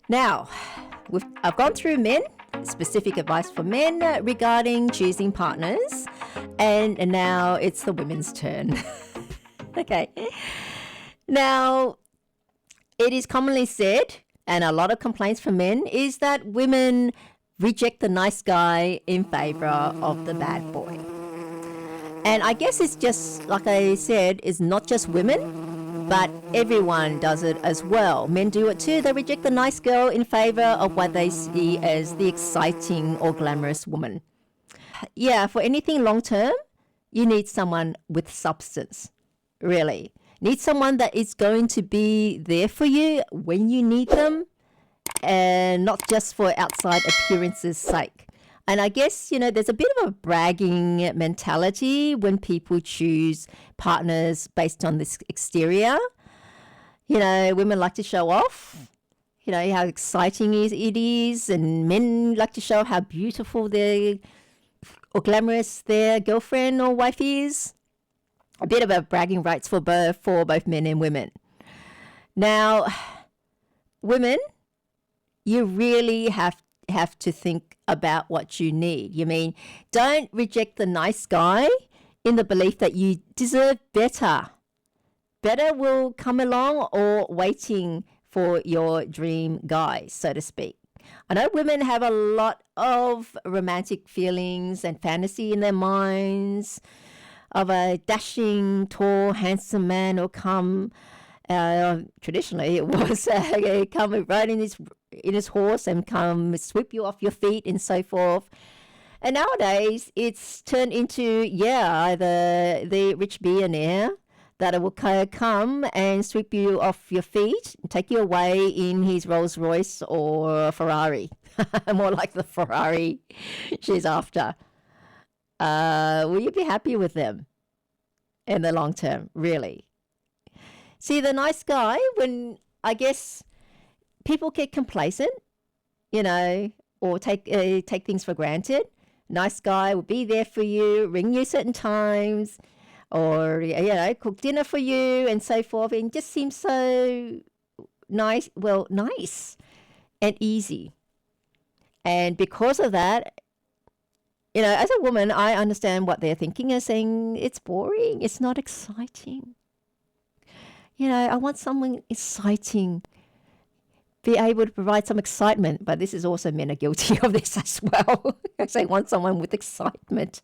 Now, I've gone through men, specific advice for men regarding choosing partners, and now it's the women's turn. Okay. Now, it is commonly said, and a lot of complaints from men, is that women reject the nice guy in favor of the bad boy. And I guess it's just, like I said, it's not just women, but everyone does it as well. Men do it too. They reject the nice girl in favor of what they see as the exciting or glamorous woman. Yeah, for anything long term, you need someone with substance, really. Need someone that is going to be there for you when you need them, and not just for outside appearances' sake. And I guess, there's a bit of a bragging mentality when people choose partners based on this exterior. Women like to show off, how exciting it is, and men like to show how beautiful or glamorous their girlfriend or wife is. A bit of a bragging rights for both men and women. Now, women, you really have to think about what you need. Don't reject the nice guy in the belief that you deserve better. Better will come along, or waiting for your dream guy, so to speak. I know women have a lot of romantic feelings and fantasy in their minds of a dashing, tall, handsome man who'll come. Traditionally, it was come riding his horse and come sweep you off your feet and so forth. And nowadays, it's turned into either the rich billionaire that will come and sweep you off your feet and take you away in his Rolls Royce or Ferrari. More like the Ferrari she's after. Will you be happy with them in the long term, really? See, the nice guy, when I guess people get complacent, or take things for granted, nice guy will be there for you, ring you certain times, or, cook dinner for you and so forth, and just seems so nice and easy. And because of that, as a woman, I understand what they're thinking and saying, it's boring, it's not exciting. I want someone exciting, be able to provide some excitement. But this is also, men are guilty of this as well. They want someone with excitement,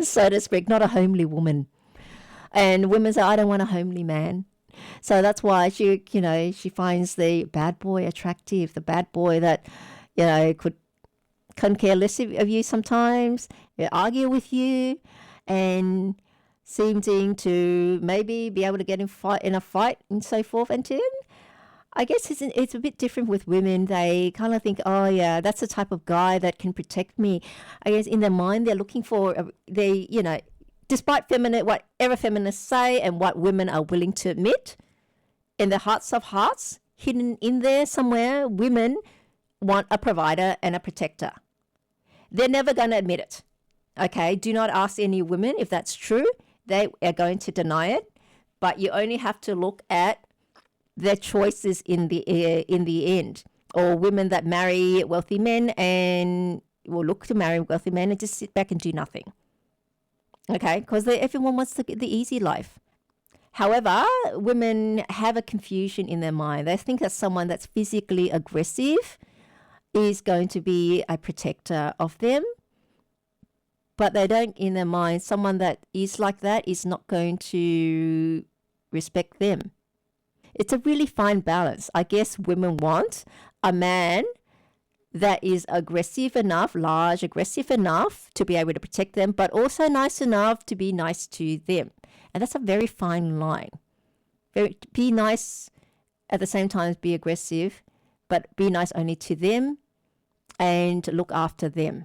so to speak, not a homely woman. And women say, I don't want a homely man. So that's why she finds the bad boy attractive, the bad boy that, couldn't care less of you sometimes, argue with you, and seeming to maybe be able to get in a fight and so forth. And to them, I guess it's a bit different with women. They kind of think, oh yeah, that's the type of guy that can protect me. I guess in their mind, they're looking for, despite whatever feminists say and what women are willing to admit, in their hearts of hearts, hidden in there somewhere, women want a provider and a protector. They're never going to admit it. Okay, do not ask any women if that's true. They are going to deny it. But you only have to look at their choices in the end. Or women that marry wealthy men and will look to marry wealthy men and just sit back and do nothing. Okay, because everyone wants the easy life. However, women have a confusion in their mind. They think that someone that's physically aggressive is going to be a protector of them. But they don't, in their mind, someone that is like that is not going to respect them. It's a really fine balance. I guess women want a man that is aggressive enough to be able to protect them, but also nice enough to be nice to them. And that's a very fine line. Be nice at the same time as be aggressive, but be nice only to them and look after them.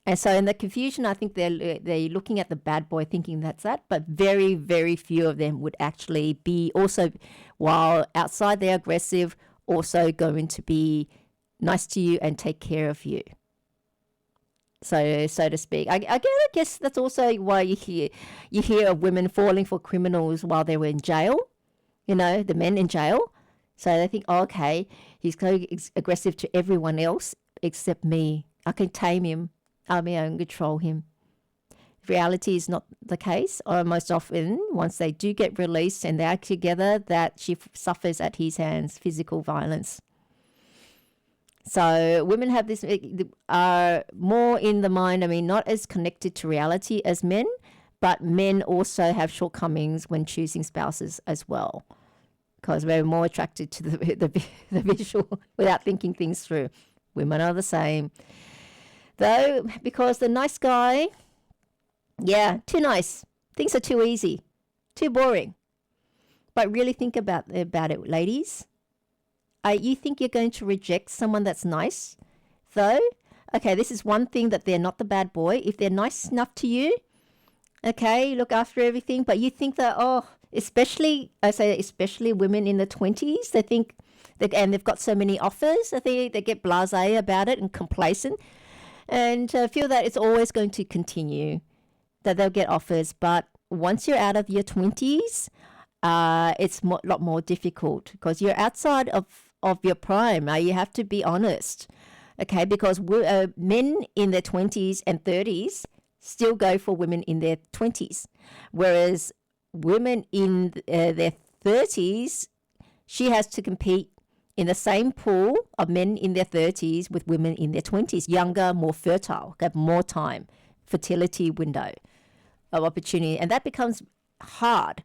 And so in the confusion, I think they're looking at the bad boy thinking that's that, but very, very few of them would actually be also, while outside they're aggressive, also going to be nice to you and take care of you. So to speak. I guess that's also why you hear of women falling for criminals while they were in jail, the men in jail. So they think, oh, okay, he's so aggressive to everyone else except me. I can tame him. I can control him. Reality is not the case. Or most often, once they do get released and they're together, that she suffers at his hands, physical violence. So women have this, are more in the mind, not as connected to reality as men, but men also have shortcomings when choosing spouses as well, because we're more attracted to the visual without thinking things through. Women are the same. Though, because the nice guy, too nice. Things are too easy, too boring. But really think about it, ladies. You think you're going to reject someone that's nice? Though, okay, this is one thing, that they're not the bad boy. If they're nice enough to you, okay, look after everything, but you think that, especially women in the 20s, they think, and they've got so many offers, I think they get blasé about it and complacent, and feel that it's always going to continue, that they'll get offers. But once you're out of your 20s, it's a lot more difficult, because you're outside of your prime. You have to be honest, okay, because men in their 20s and 30s still go for women in their 20s, whereas women in their 30s, she has to compete in the same pool of men in their 30s with women in their 20s, younger, more fertile, have more time, fertility window of opportunity, and that becomes hard.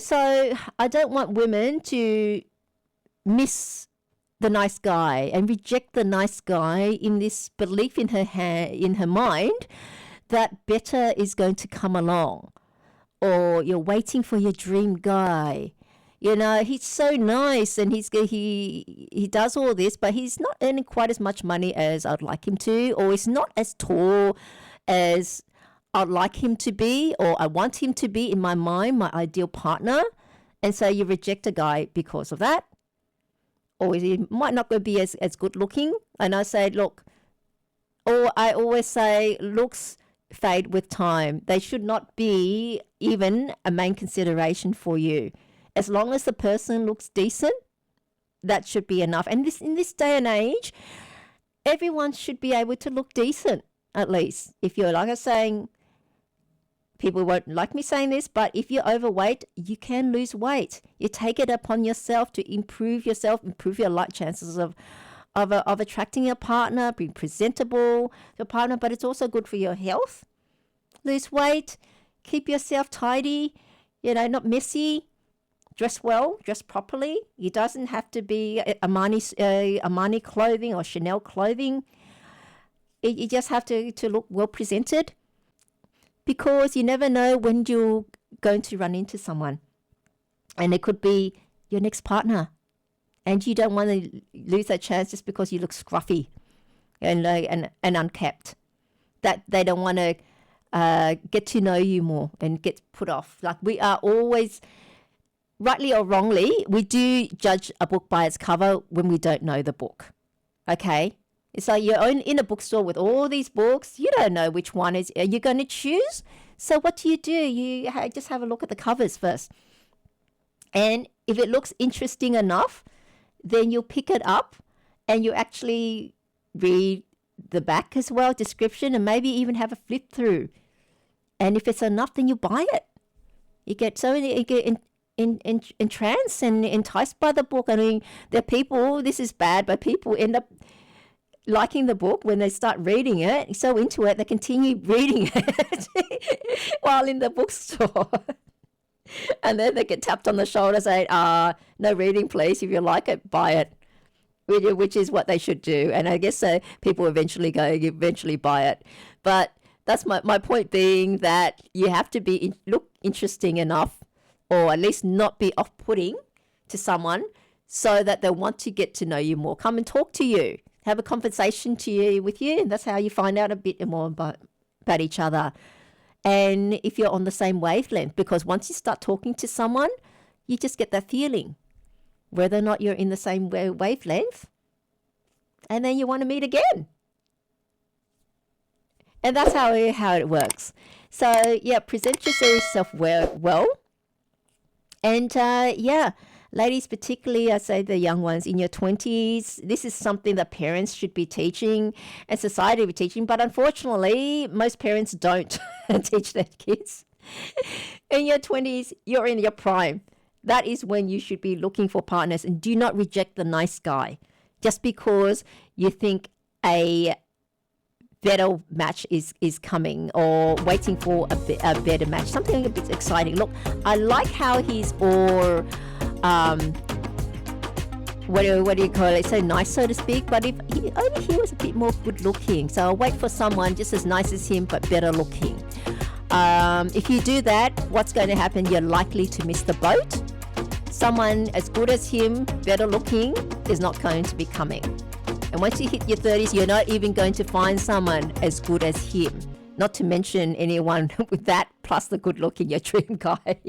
So I don't want women to miss the nice guy and reject the nice guy in this belief in her mind that better is going to come along, or you're waiting for your dream guy. He's so nice and he does all this, but he's not earning quite as much money as I'd like him to, or he's not as tall as I'd like him to be, or I want him to be in my mind, my ideal partner. And so you reject a guy because of that. Or he might not be as good looking. And I say, look, or I always say, looks fade with time. They should not be even a main consideration for you. As long as the person looks decent, that should be enough. And in this day and age, everyone should be able to look decent, at least. If you're, like I was saying, people won't like me saying this, but if you're overweight, you can lose weight. You take it upon yourself to improve yourself, improve your chances of attracting a partner, being presentable to a partner, but it's also good for your health. Lose weight, keep yourself tidy, not messy, dress well, dress properly. It doesn't have to be Armani clothing or Chanel clothing. You just have to look well presented, because you never know when you're going to run into someone. And it could be your next partner. And you don't want to lose that chance just because you look scruffy and unkept. That they don't want to get to know you more and get put off. Like, we are always, rightly or wrongly, we do judge a book by its cover when we don't know the book. Okay? It's like you're in a bookstore with all these books. You don't know which one are you going to choose. So what do? You just have a look at the covers first. And if it looks interesting enough, then you'll pick it up and you actually read the back as well, description, and maybe even have a flip through. And if it's enough, then you buy it. You get entranced and enticed by the book. I mean, there are people, this is bad, but people end up liking the book when they start reading it, so into it, they continue reading it while in the bookstore. And then they get tapped on the shoulder, saying, no reading, please. If you like it, buy it, which is what they should do. And I guess people eventually buy it. But that's my point being, that you have to look interesting enough, or at least not be off-putting to someone, so that they want to get to know you more, come and talk to you, have a conversation with you, and that's how you find out a bit more about each other. And if you're on the same wavelength, because once you start talking to someone, you just get that feeling, whether or not you're in the same wavelength, and then you want to meet again. And that's how it works. So, present yourself well. And, Ladies, particularly, I say the young ones in your 20s, this is something that parents should be teaching and society be teaching. But unfortunately, most parents don't teach their kids. In your 20s, you're in your prime. That is when you should be looking for partners, and do not reject the nice guy just because you think a better match is coming, or waiting for a better match, something a bit exciting. Look, I like how he's all what do you call it, so nice, so to speak, but if he was a bit more good looking, so I'll wait for someone just as nice as him but better looking. If you do that, what's going to happen? You're likely to miss the boat. Someone as good as him, better looking, is not going to be coming. And once you hit your 30s, you're not even going to find someone as good as him. Not to mention anyone with that plus the good looking, your dream guy.